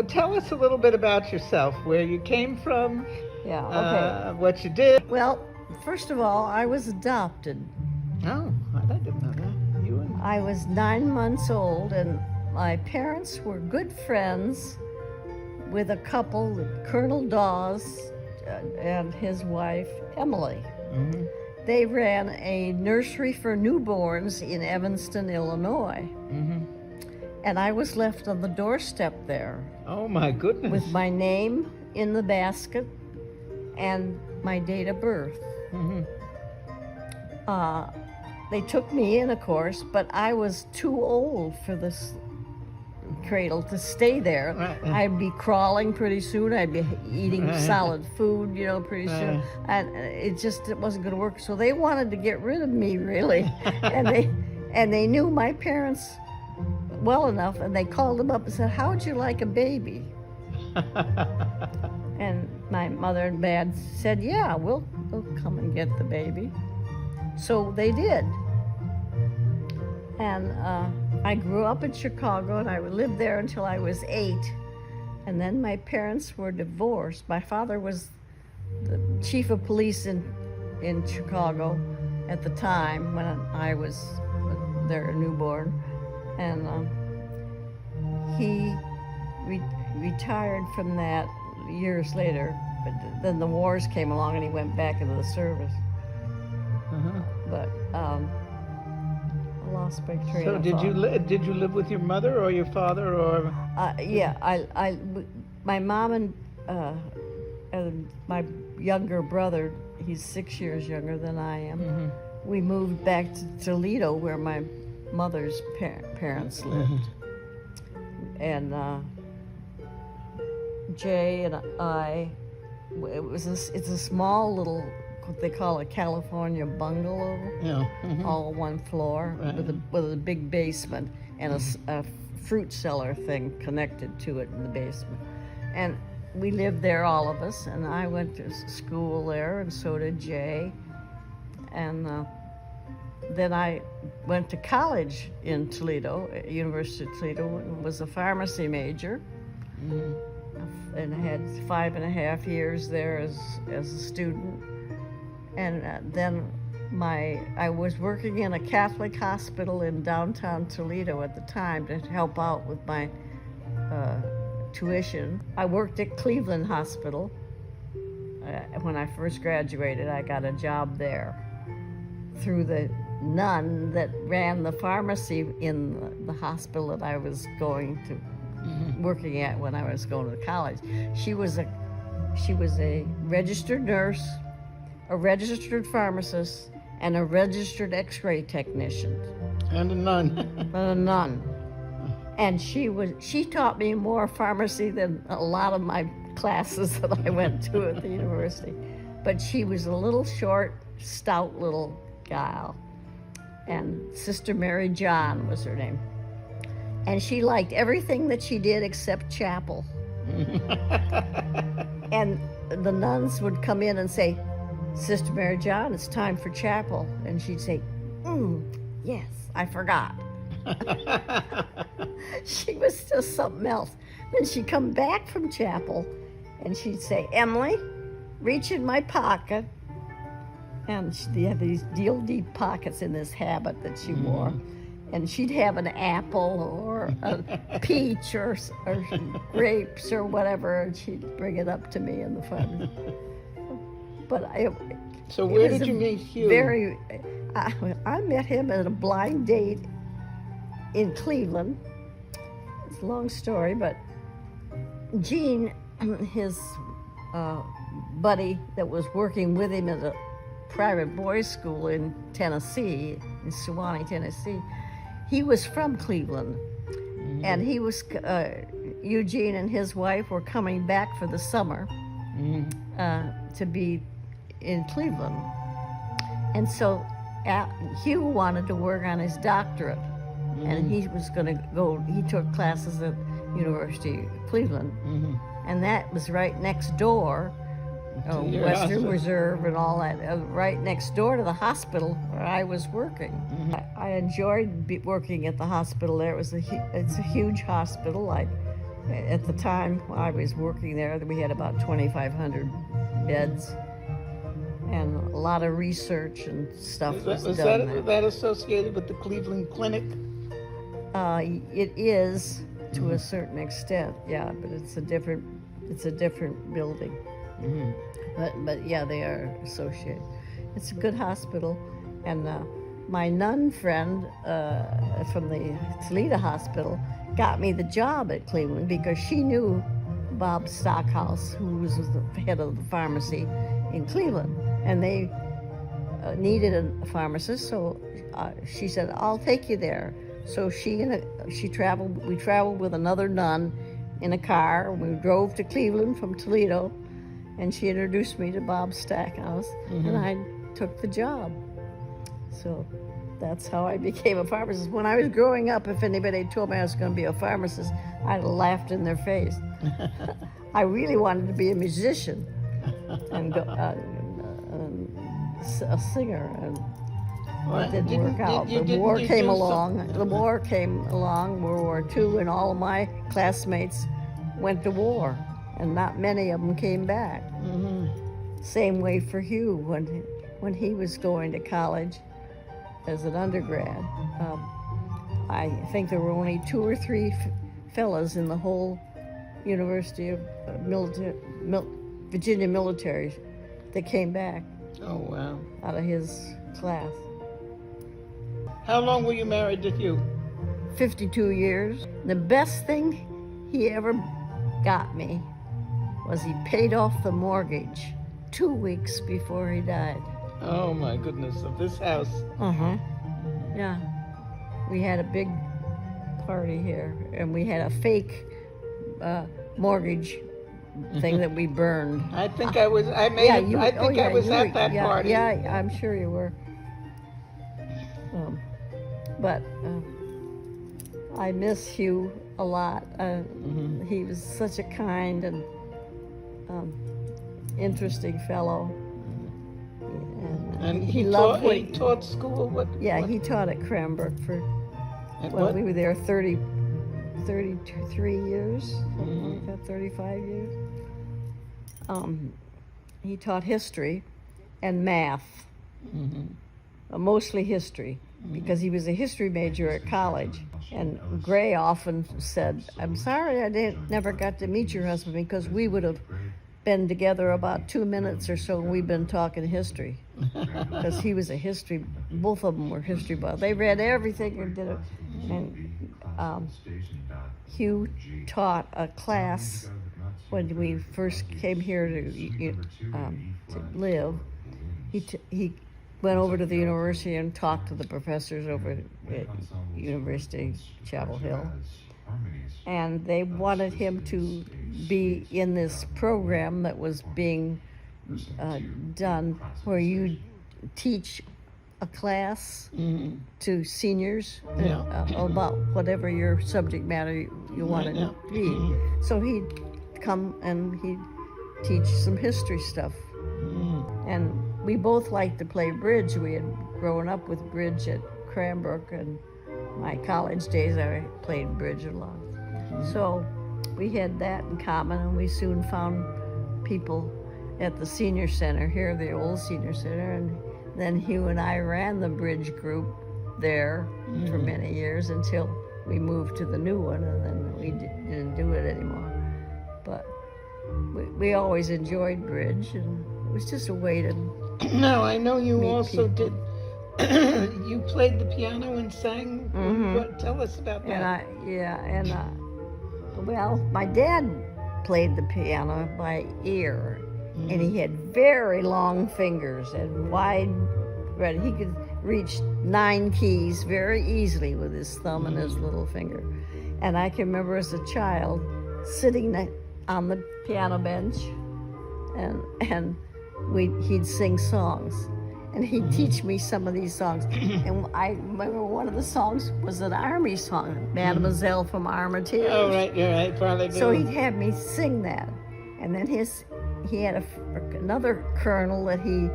tell us a little bit about yourself, where you came from, Yeah, okay. what you did. Well, first of all, I was adopted. Oh, I didn't know that. You and I was 9 months old, and my parents were good friends with a couple, Colonel Dawes and his wife, Emily. Mm-hmm. They ran a nursery for newborns in Evanston, Illinois. Mm-hmm. And I was left on the doorstep there Oh my goodness. with my name in the basket and my date of birth. Mm-hmm. They took me in, of course, but I was too old for this cradle to stay there. Right. I'd be crawling pretty soon. I'd be eating solid food, pretty soon. And it wasn't going to work. So they wanted to get rid of me, really. and they knew my parents well enough, and they called them up and said, "How'd you like a baby?" And my mother and dad said, "Yeah, we'll come and get the baby." So they did. And I grew up in Chicago, and I lived there until I was 8. And then my parents were divorced. My father was the chief of police in Chicago at the time when I was there, a newborn. And he retired from that years later. But then the wars came along, and he went back into the service. Uh-huh. But I lost my train So of did thought. you live with your mother or your father or? Yeah, my mom and my younger brother, he's 6 years younger than I am. Mm-hmm. We moved back to Toledo, where my mother's parents lived. And Jay and I, it's a small little, what they call a California bungalow, Yeah. Mm-hmm. all one floor, Right. with a big basement and a fruit cellar thing connected to it in the basement. And we lived there, all of us, and I went to school there, and so did Jay. And then I went to college in Toledo, University of Toledo, and was a pharmacy major. Mm-hmm. And I had 5.5 years there as a student. And then I was working in a Catholic hospital in downtown Toledo at the time to help out with my tuition. I worked at Cleveland Hospital. When I first graduated, I got a job there through the nun that ran the pharmacy in the hospital that I was working at when I was going to college. She was a registered nurse, a registered pharmacist, and a registered X-ray technician. And a nun. A nun. And she taught me more pharmacy than a lot of my classes that I went to at the university. But she was a little short, stout little gal. And Sister Mary John was her name. And she liked everything that she did except chapel. And the nuns would come in and say, "Sister Mary John, it's time for chapel." And she'd say, "Yes, I forgot." She was just something else. Then she'd come back from chapel and she'd say, "Emily, reach in my pocket." And she had these real deep pockets in this habit that she wore. And she'd have an apple or a peach or grapes or whatever, and she'd bring it up to me in the front. But So where did you meet Hugh? I met him at a blind date in Cleveland. It's a long story, but Gene, his buddy that was working with him at a private boys' school in Tennessee, in Sewanee, Tennessee, he was from Cleveland. And he was, Eugene and his wife were coming back for the summer to be in Cleveland. And so Hugh wanted to work on his doctorate, and he was going to go, he took classes at University of Cleveland, and that was right next door, Western hospital. Reserve and all that, right next door to the hospital where I was working. I enjoyed working at the hospital there. It's a huge hospital, like At the time I was working there, we had about 2,500 beds, and a lot of research and stuff was done there. That associated with the Cleveland Clinic? It is to a certain extent, yeah, but it's a different building. But yeah, they are associated. It's a good hospital, and my nun friend from the Toledo Hospital got me the job at Cleveland because she knew Bob Stockhouse, who was the head of the pharmacy in Cleveland, and they needed a pharmacist. So she said, "I'll take you there." So we traveled with another nun in a car. We drove to Cleveland from Toledo, and she introduced me to Bob Stackhouse, and I took the job. So that's how I became a pharmacist. When I was growing up, if anybody told me I was going to be a pharmacist, I'd have laughed in their face. I really wanted to be a musician and a singer, and it didn't work out. The war came along. World War II, and all of my classmates went to war, and not many of them came back. Same way for Hugh when he was going to college as an undergrad. I think there were only 2 or 3 fellas in the whole University of Virginia military that came back. Oh, wow. Out of his class. How long were you married to Hugh? 52 years. The best thing he ever got me was he paid off the mortgage 2 weeks before he died. Oh my goodness, of this house. Yeah. We had a big party here, and we had a fake mortgage thing that we burned. I think I was at that party. Yeah, I'm sure you were. But I miss Hugh a lot. He was such a kind and interesting fellow. And he taught school? He taught at Cranbrook for, we were there 33 years, something like that, 35 years. He taught history and math, mostly history, because he was a history major at college. And Gray often said, "I'm sorry I never got to meet your husband, because we would have been together about 2 minutes or so, and we've been talking history." Because he was a history, both of them were history buffs. They read everything and did it. And Hugh taught a class when we first came here to live. He went over to the university and talked to the professors over at University Chapel Hill. And they wanted him to be in this program that was being done where you teach a class to seniors about whatever your subject matter you want to be. So he'd come and he'd teach some history stuff. And we both liked to play bridge. We had grown up with bridge at Cranbrook, and my college days I played bridge a lot. So we had that in common, and we soon found people at the senior center here, the old senior center, and then Hugh and I ran the bridge group there for many years until we moved to the new one, and then we didn't do it anymore. But we always enjoyed bridge, and it was just a way to No, I know you also people. did. You played the piano and sang. Tell us about that. Well, my dad played the piano by ear, and he had very long fingers and wide. He could reach 9 keys very easily with his thumb and his little finger. And I can remember as a child sitting on the piano bench, and he'd sing songs, and he'd teach me some of these songs. And I remember one of the songs was an Army song, Mademoiselle from Armentières. Oh, right, you're right, probably. So he'd have me sing that, and then he had another colonel that he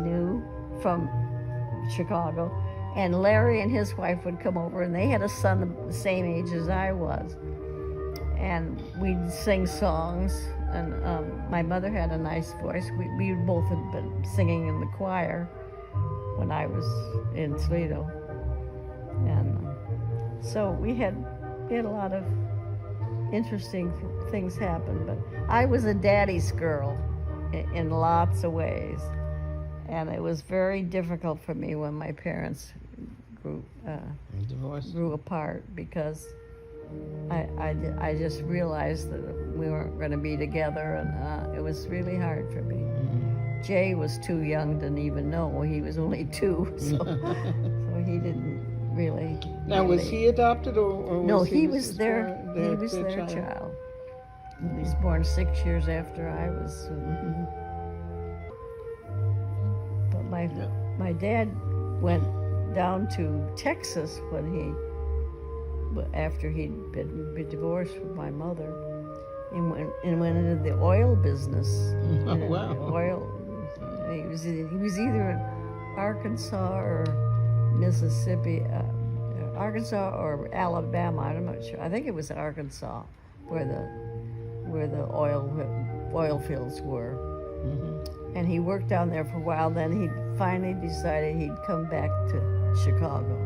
knew from Chicago, and Larry and his wife would come over, and they had a son the same age as I was. and we'd sing songs. And my mother had a nice voice. We both had been singing in the choir when I was in Toledo, and so we had a lot of interesting things happen. But I was a daddy's girl in lots of ways, and it was very difficult for me when my parents grew apart, because I just realized that we weren't going to be together, and it was really hard for me. Jay was too young to even know. He was only 2, so he didn't really. Now, was he adopted, or no? was He was their child. He was born 6 years after I was. But my dad went down to Texas after he'd been divorced from my mother, and went into the oil business. Wow. Oil. He was either in Arkansas or Mississippi, Arkansas or Alabama. I'm not sure. I think it was Arkansas where the oil fields were. And he worked down there for a while. Then he finally decided he'd come back to Chicago.